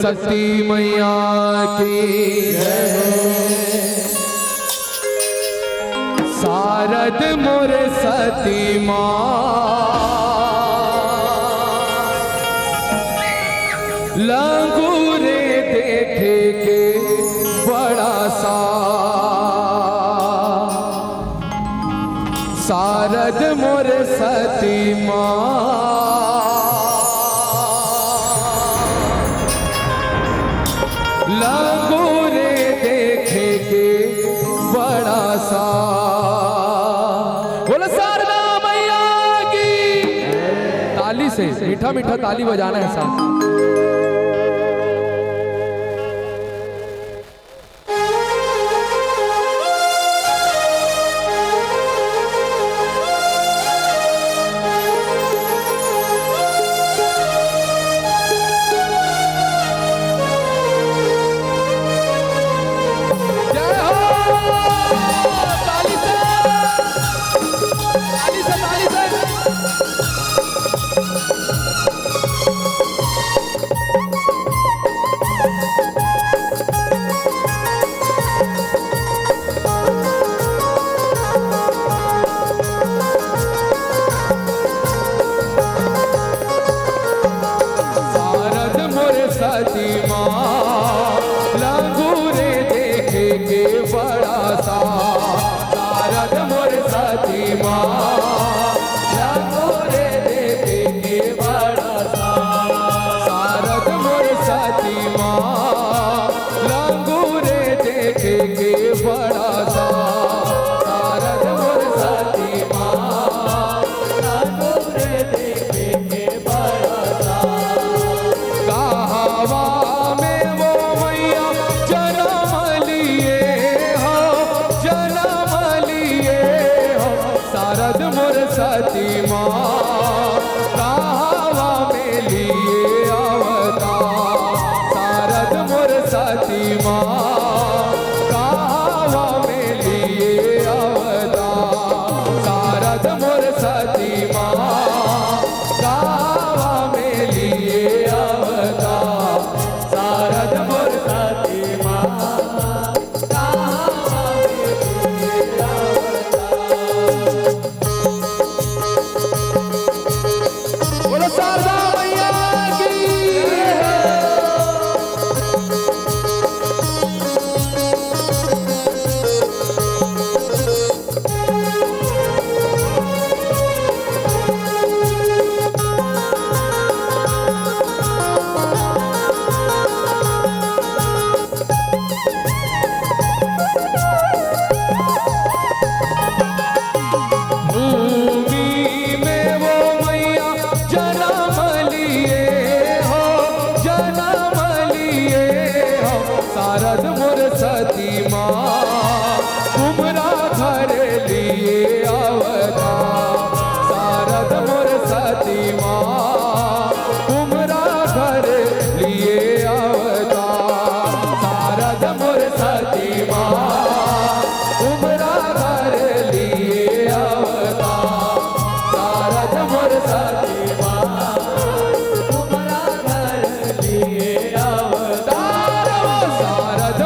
सती मैया की शारद मोर सती माँ लंगूरे देखे के बड़ा सा शारद मोर सती माँ लंगूरे देखे के बड़ा सा। बोलो शारदा मैया की। ताली से मीठा मीठा ताली बजाना है साथ। सती माँ लंगूरे देखे के बड़ा सा शारद मोर सती माँ लंगूरे देखे के बड़ा सा शारद मोर सती माँ लंगूरे देखे के बड़ा सा शारद मोर सती माँ लंगूरे देखे के बड़ा सा। शारद मोर सती माँ कहावा में लिए अवतार शारद मोर सती माँ कहावा में लिए अवतार शारद मोर सती माँ कहावा में लिए अवतार शारद मोर सती माँ शारदा मैया की। शारद मोर सती माँ कुमरा घर लिए अवतार शारद मोर सती माँ कुमरा घर लिए अवतार शारद मोर सती माँ कुमरा घर लिए अवतार शारद मोर सती माँ कुमरा घर लिए अवतार शारद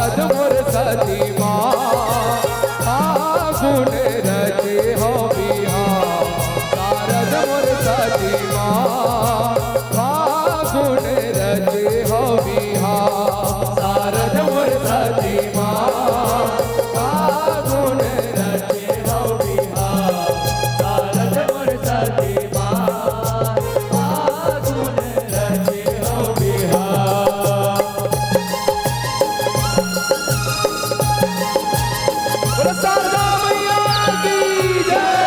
शारद मोर सती माँ फागुन रचे हो बिहार शारद मोर सती माँ फागुन रचे हो बिहार शारद मोर सती माँ फागुन रचे हो बिहार शारद मोर सती माँ फागुन रचे हो बिहार। बोलो शारदा मैया की जय।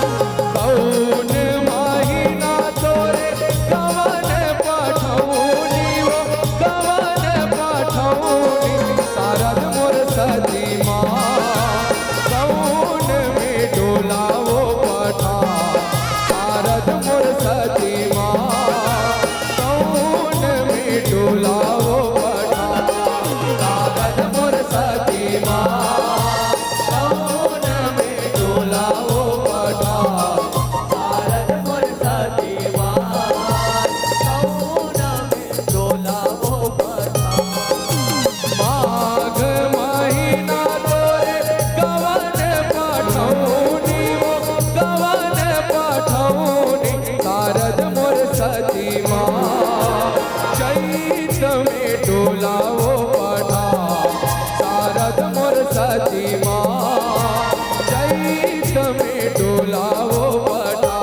कौन महीना तोरे कवन पठौनी वो कवन पठौनी शारद मोर सती माँ कौन में डोलावो पठा शारद मोर सती माँ कौन में डोलावो पठा शारद मोर सती माँ कौन में डोलावो पठा शारद मोर सती माँ कौन में डोलावो पठा। माघ महीना तोरे कवन पठौनी वो कवन पठौनी शारद मोर सती माँ चैत में डोलावो पठा शारद मोर सती माँ चैत में डोलावो पठा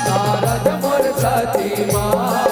शारद मोर सती माँ